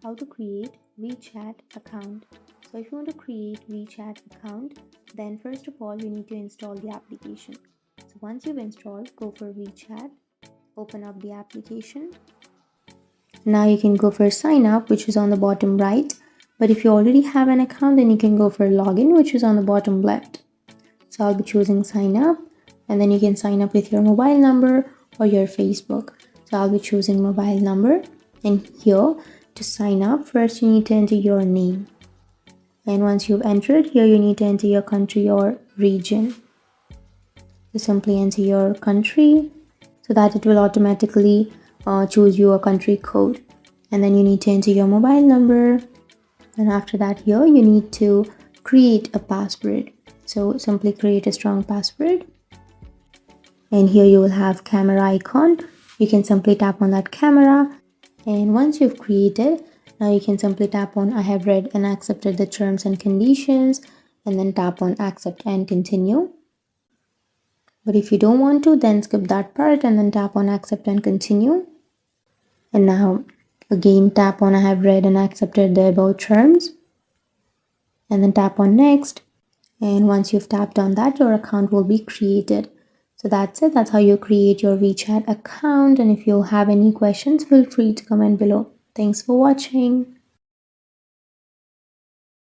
how to create WeChat account. So if you want to create WeChat account, then first of all you need to install the application. So once you've installed, go for WeChat, open up the application. Now you can go for sign up, which is on the bottom right. But if you already have an account, then you can go for login, which is on the bottom left. So I'll be choosing sign up, and then you can sign up with your mobile number or your Facebook. So I'll be choosing mobile number, and here to sign up, first you need to enter your name. And once you've entered, here you need to enter your country or region. So simply enter your country so that it will automatically choose you a country code. And then you need to enter your mobile number. And after that, here you need to create a password. So simply create a strong password. And here you will have camera icon. You can simply tap on that camera. And once you've created, now you can simply tap on I have read and accepted the terms and conditions, and then tap on accept and continue. But if you don't want to, then skip that part and then tap on accept and continue. And now again tap on I have read and accepted the above terms, and then tap on next. And once you've tapped on that, your account will be created. So that's it. That's how you create your WeChat account. And if you have any questions, feel free to comment below. Thanks for watching.